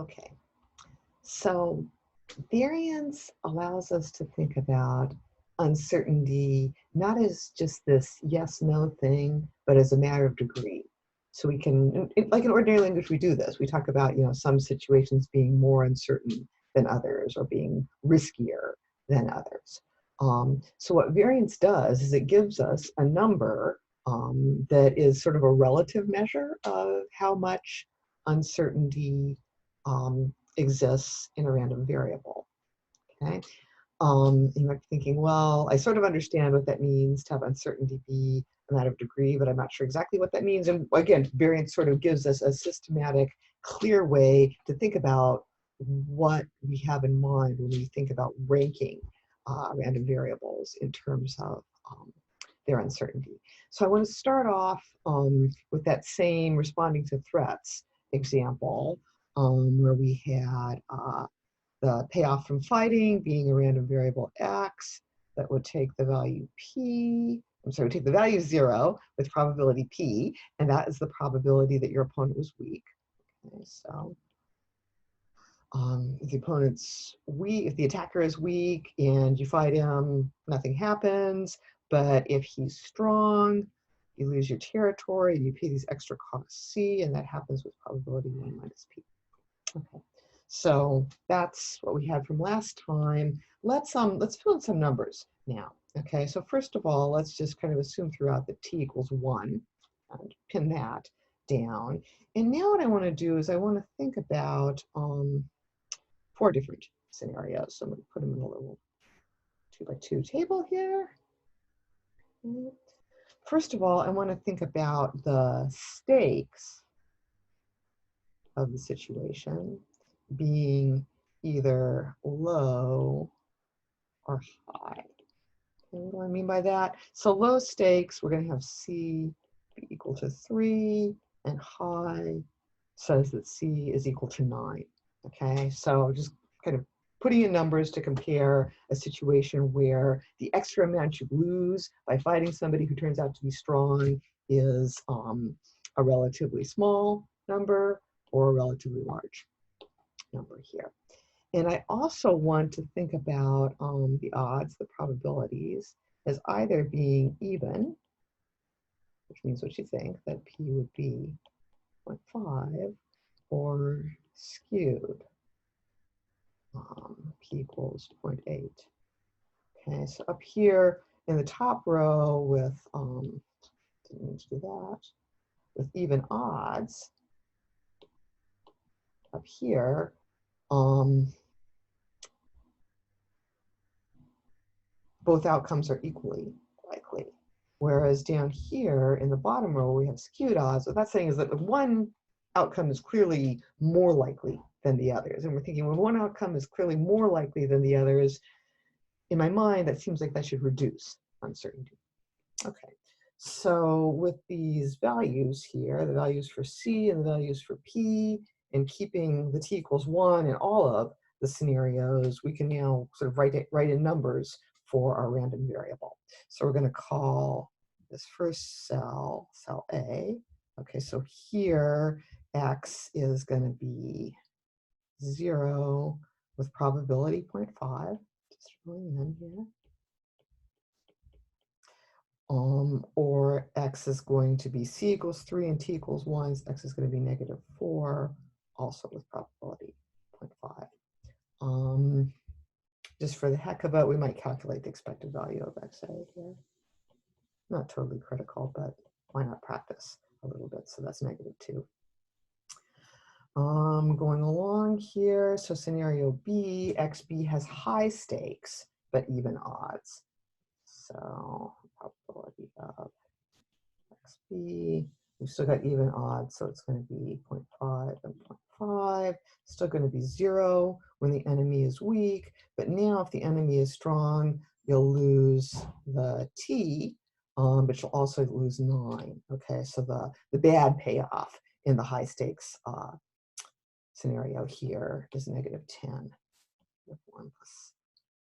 Okay, so variance allows us to think about uncertainty not as just this yes no thing, but as a matter of degree. So we can, like in ordinary language, we do this. We talk about, some situations being more uncertain than others or being riskier than others. So what variance does is it gives us a number that is sort of a relative measure of how much uncertainty exists in a random variable. Okay. You might be thinking, well, I sort of understand what that means to have uncertainty be a matter of degree, but I'm not sure exactly what that means. And again, variance sort of gives us a systematic, clear way to think about what we have in mind when we think about ranking random variables in terms of their uncertainty. So I want to start off with that same responding to threats example, where we had the payoff from fighting being a random variable x that would take the value p. I'm sorry, take the value 0 with probability p, and that is the probability that your opponent was weak. Okay, so if the opponent's weak, if the attacker is weak and you fight him, nothing happens. But if he's strong, you lose your territory and you pay these extra costs c, and that happens with probability 1 minus p. Okay, so that's what we had from last time. Let's fill in some numbers now. Okay, so first of all, let's just kind of assume throughout that t equals 1 and pin that down. And now what I want to do is I want to think about 4 different scenarios. So I'm going to put them in a little 2x2 table here. First of all, I want to think about the stakes of the situation being either low or high. Okay, what do I mean by that? So low stakes, we're going to have c be equal to 3, and high says that c is equal to 9. Okay, so just kind of putting in numbers to compare a situation where the extra amount you lose by fighting somebody who turns out to be strong is a relatively small number or a relatively large number here. And I also want to think about the odds, the probabilities, as either being even, which means what you think, that p would be 0.5, or skewed, p equals 0.8. Okay, so up here in the top row with, didn't mean to do that, with even odds, up here, both outcomes are equally likely. Whereas down here in the bottom row, we have skewed odds. What that's saying is that one outcome is clearly more likely than the others. And we're thinking when one outcome is clearly more likely than the others, in my mind, that seems like that should reduce uncertainty. Okay, so with these values here, the values for c and the values for p, and keeping the t equals 1 in all of the scenarios, we can now sort of write in numbers for our random variable. So we're going to call this first cell A. Okay, so here x is going to be 0 with probability 0.5. Just filling in here. Or x is going to be c equals 3 and t equals 1. So x is going to be -4, also with probability 0.5. Just for the heck of it, we might calculate the expected value of xa here. Not totally critical, but why not practice a little bit? So that's -2. Going along here, so scenario B, XB has high stakes, but even odds. So probability of XB, we've still got even odds, so it's going to be 0.5 and 0.5. Still going to be 0 when the enemy is weak, but now if the enemy is strong, you'll lose the T, but you'll also lose 9. Okay, so the bad payoff in the high stakes scenario here is -10 with 1 plus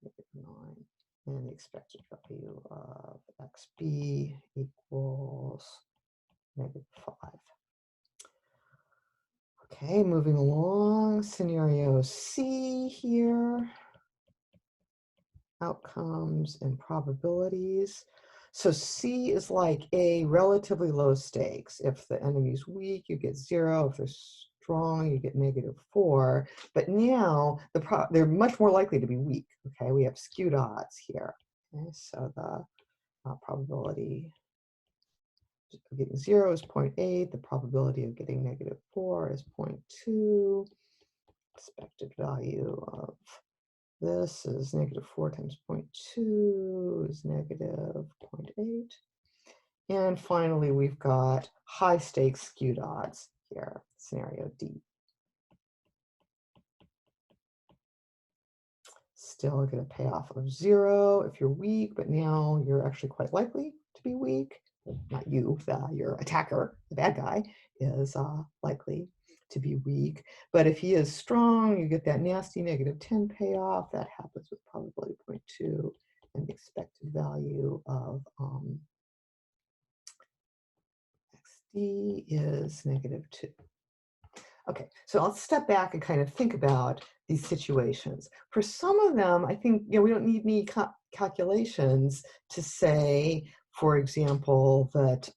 -9. And the expected value of XB equals -5. Okay, moving along, scenario C here, outcomes and probabilities. So C is like A, relatively low stakes. If the enemy's weak, you get 0. If they're strong, you get -4. But now they're much more likely to be weak. Okay, we have skewed odds here. Okay, so the probability of getting 0 is 0.8. The probability of getting -4 is 0.2. Expected value of this is -4 times 0.2 is -0.8. And finally, we've got high stakes skewed odds here, scenario D. Still get a payoff of 0 if you're weak, but now you're actually quite likely to be weak. Not you, your attacker, the bad guy, is likely to be weak. But if he is strong, you get that nasty -10 payoff. That happens with probability 0.2, and the expected value of XD is -2. Okay, so I'll step back and kind of think about these situations. For some of them, I think we don't need any calculations to say, for example, that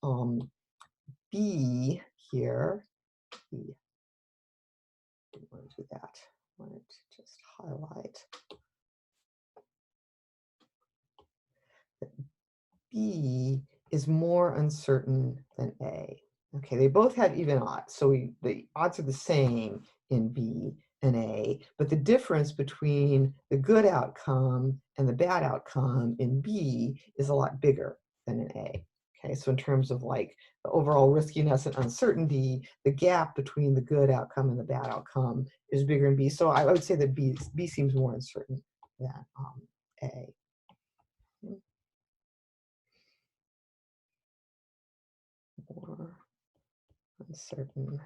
B here, B, didn't want to do that. I wanted to just highlight that B is more uncertain than A. Okay, they both have even odds, so the odds are the same in B and A, but the difference between the good outcome and the bad outcome in B is a lot bigger than in A. Okay, so in terms of like the overall riskiness and uncertainty, the gap between the good outcome and the bad outcome is bigger in B. So I would say that B seems more uncertain than A. More uncertain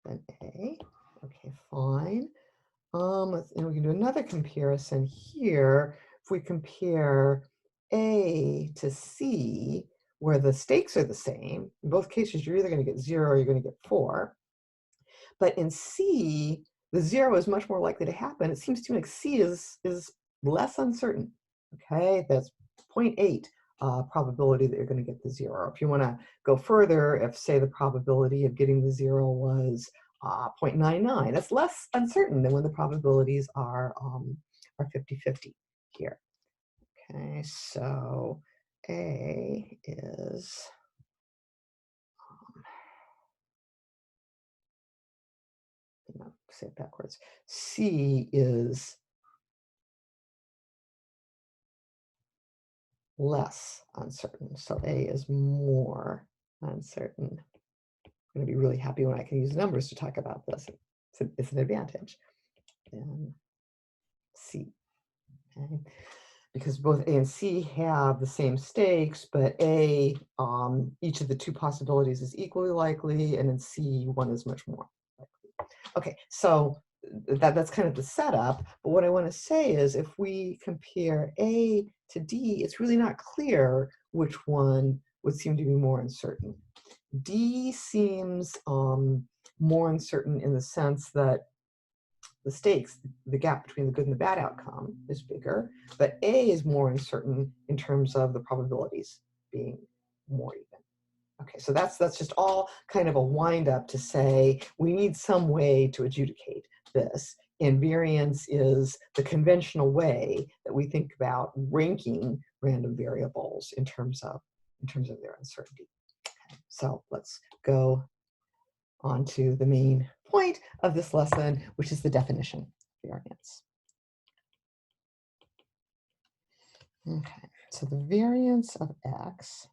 than A. Okay, fine. And we can do another comparison here. If we compare A to C, where the stakes are the same, in both cases, you're either going to get 0 or you're going to get 4. But in C, the 0 is much more likely to happen. It seems to me like C is less uncertain. Okay, that's 0.8 probability that you're going to get the 0. If you want to go further, if say the probability of getting the 0 was 0.99, that's less uncertain than when the probabilities are 50-50 here. Okay, so A is say it backwards. C is less uncertain. So A is more uncertain. I'm going to be really happy when I can use numbers to talk about this. It's an advantage than C. Okay? Because both A and C have the same stakes, but A, each of the two possibilities is equally likely, and in C, one is much more likely. Okay, so that's kind of the setup, but what I want to say is if we compare A to D, it's really not clear which one would seem to be more uncertain. D seems more uncertain in the sense that the stakes, the gap between the good and the bad outcome is bigger, but A is more uncertain in terms of the probabilities being more even. Okay, so that's just all kind of a wind up to say we need some way to adjudicate this. And variance is the conventional way that we think about ranking random variables in terms of their uncertainty. Okay, so let's go on to the main point of this lesson, which is the definition of variance. Okay, so the variance of X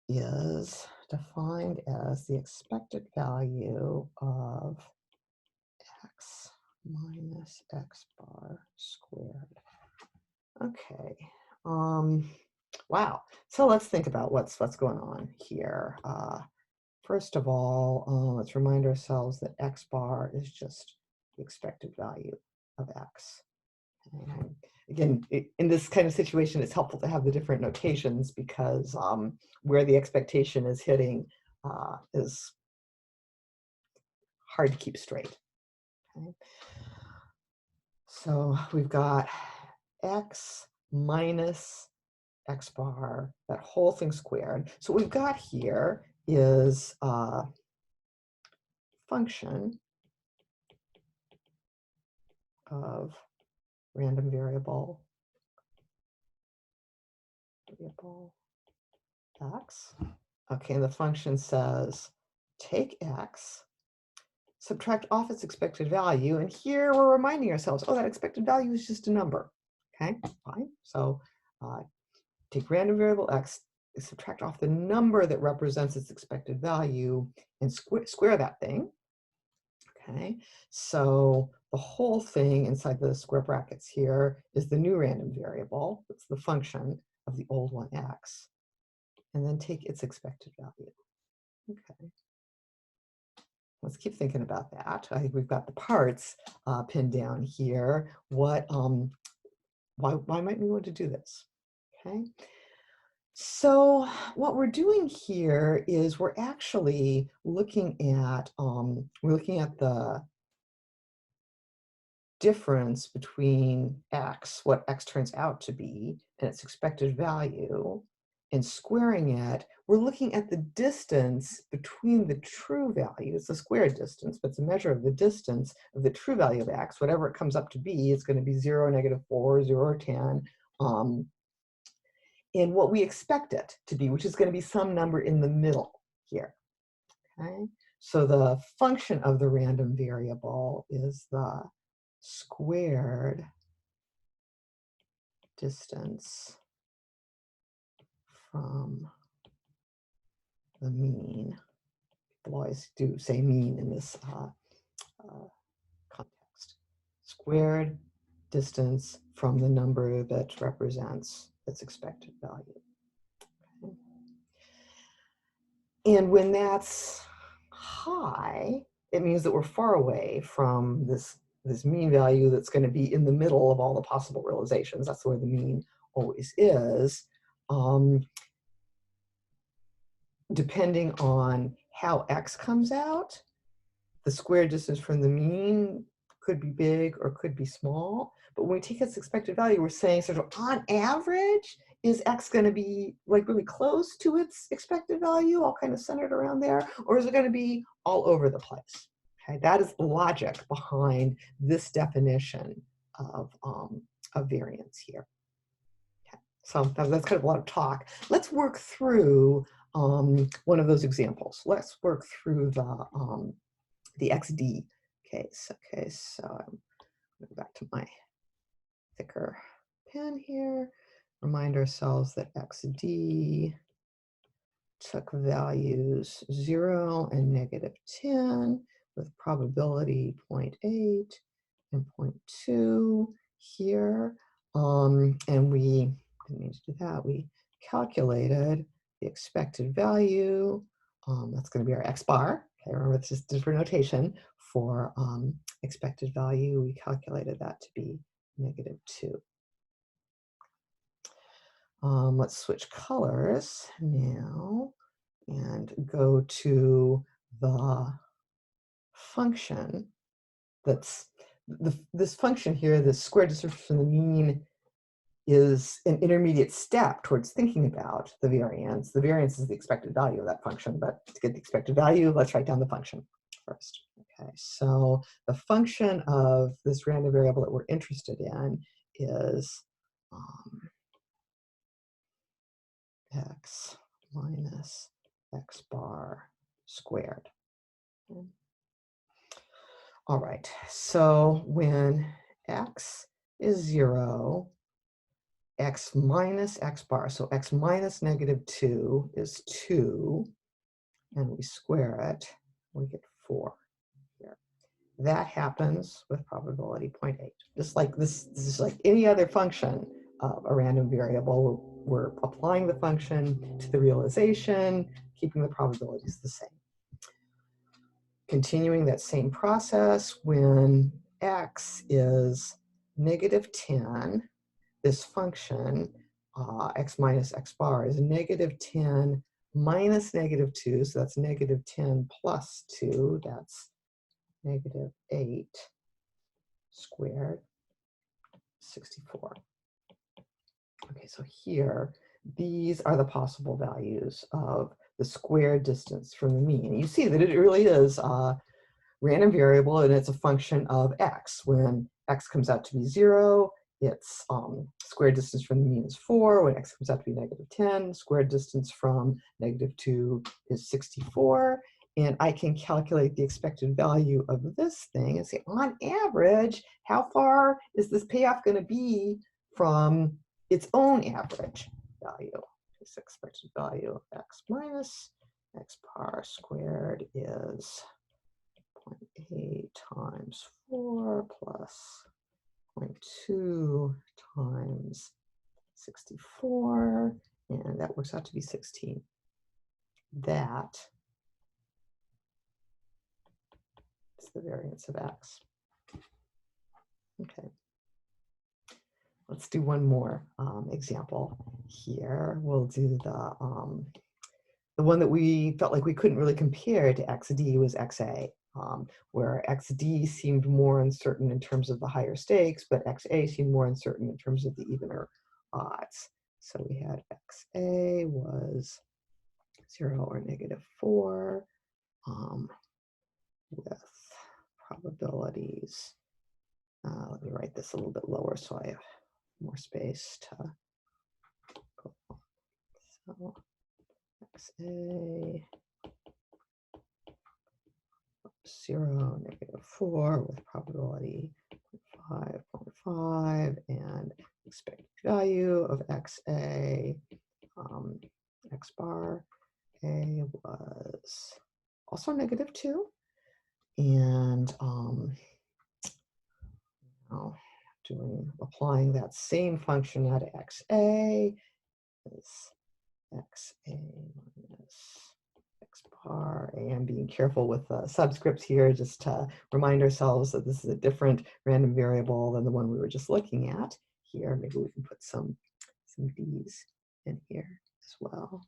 is defined as the expected value of X minus X bar squared. Okay. Wow. So let's think about what's going on here. First of all, let's remind ourselves that X bar is just the expected value of X. And again, in this kind of situation, it's helpful to have the different notations because where the expectation is hitting is hard to keep straight. Okay. So we've got x minus x bar, that whole thing squared. So what we've got here is a function of random variable x. Okay, and the function says take x, subtract off its expected value, and here we're reminding ourselves, oh, that expected value is just a number. Okay, fine. So take random variable x, subtract off the number that represents its expected value, and square that thing. Okay, so the whole thing inside the square brackets here is the new random variable. It's the function of the old one, x, and then take its expected value. Okay, let's keep thinking about that. I think we've got the parts pinned down here. Why might we want to do this? Okay, so what we're doing here is we're actually looking at the difference between x, what x turns out to be, and its expected value, and squaring it. We're looking at the distance between the true value. It's a squared distance, but it's a measure of the distance of the true value of x. Whatever it comes up to be, it's going to be 0, -4, 0, or 10, in what we expect it to be, which is going to be some number in the middle here. Okay, so the function of the random variable is the squared distance from the mean. People always do say mean in this context. Squared distance from the number that represents its expected value. Okay. And when that's high, it means that we're far away from this mean value that's going to be in the middle of all the possible realizations. That's where the mean always is. Depending on how x comes out, the square distance from the mean could be big or could be small. But when we take its expected value, we're saying sort of on average, is x going to be like really close to its expected value, all kind of centered around there, or is it going to be all over the place? Okay, that is the logic behind this definition of variance here. Okay, so that's kind of a lot of talk. Let's work through one of those examples. Let's work through the XD case. Okay, so I'm going to go back to my thicker pen here. Remind ourselves that XD took values 0 and -10 with probability 0.8 and 0.2 here. And we didn't need to do that. We calculated the expected value. That's going to be our x bar. Okay, remember it's just different notation for expected value. We calculated that to be -2. Let's switch colors now and go to the function that's this function here, the square distance from the mean, is an intermediate step towards thinking about the variance. The variance is the expected value of that function, but to get the expected value, let's write down the function first. Okay, so the function of this random variable that we're interested in is x minus x bar squared. All right, so when x is 0, x minus x bar, so x minus -2 is 2, and we square it, we get 4 here. That happens with probability 0.8. Just like this is like any other function of a random variable. We're applying the function to the realization, keeping the probabilities the same. Continuing that same process, when x is -10, this function, x minus x bar, is -10 minus -2, so that's -10 plus 2, that's negative 8 squared, 64. Okay, so here, these are the possible values of the square distance from the mean. You see that it really is a random variable, and it's a function of x. When x comes out to be 0, its square distance from the mean is 4. When x comes out to be negative 10, square distance from negative 2 is 64. And I can calculate the expected value of this thing and say, on average, how far is this payoff going to be from its own average value? This expected value of x minus x bar squared is 0.8 times 4 plus 0.2 times 64, and that works out to be 16. That is the variance of x. Okay. Let's do one more example here. We'll do the one that we felt like we couldn't really compare to XD was XA, where XD seemed more uncertain in terms of the higher stakes, but XA seemed more uncertain in terms of the evener odds. So we had XA was 0 or negative 4 with probabilities. Let me write this a little bit lower so I have more space to go. So XA 0, negative 4 with probability 0.5, and expected value of XA, X bar A was also negative 2. And now applying that same function now to XA is XA minus X bar A. I'm being careful with the subscripts here just to remind ourselves that this is a different random variable than the one we were just looking at. Here, maybe we can put some D's in here as well.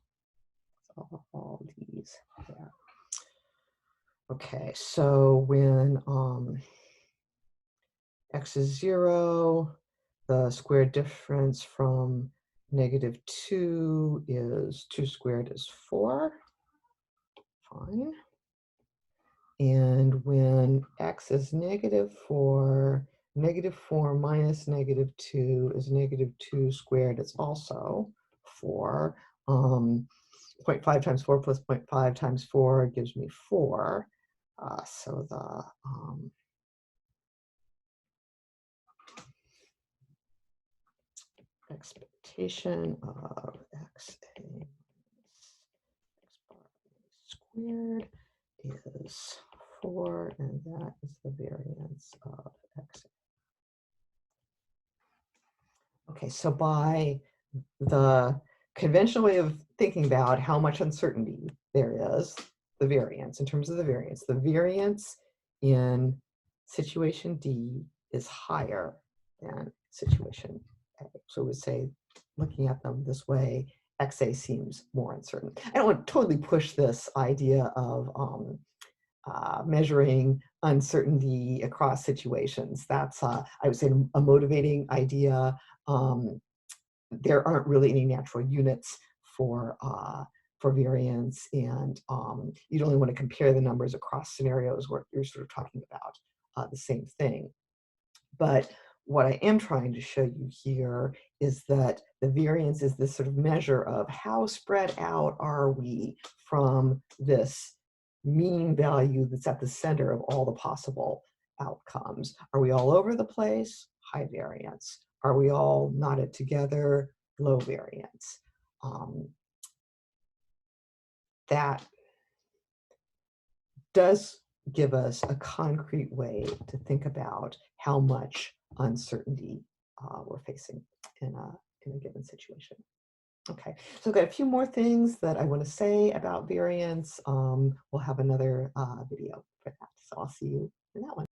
So all D's there. Okay, so when x is 0, the square difference from negative 2 is 2 squared is 4. Fine. And when x is negative 4 minus negative 2 is negative 2 squared. It's also 4. 0.5 times 4 plus 0.5 times 4 gives me 4. So the expectation of XA minus X bar squared is 4, and that is the variance of XA. Okay, so by the conventional way of thinking about how much uncertainty there is, the variance, in terms of the variance in situation D is higher than situation A. So we would say, looking at them this way, XA seems more uncertain. I don't want to totally push this idea of measuring uncertainty across situations. That's, I would say, a motivating idea. There aren't really any natural units for variance, and you'd only want to compare the numbers across scenarios where you're sort of talking about the same thing. But what I am trying to show you here is that the variance is this sort of measure of how spread out are we from this mean value that's at the center of all the possible outcomes. Are we all over the place? High variance. Are we all knotted together? Low variance. That does give us a concrete way to think about how much uncertainty we're facing in a given situation. Okay, so I've got a few more things that I want to say about variance. We'll have another video for that, so I'll see you in that one.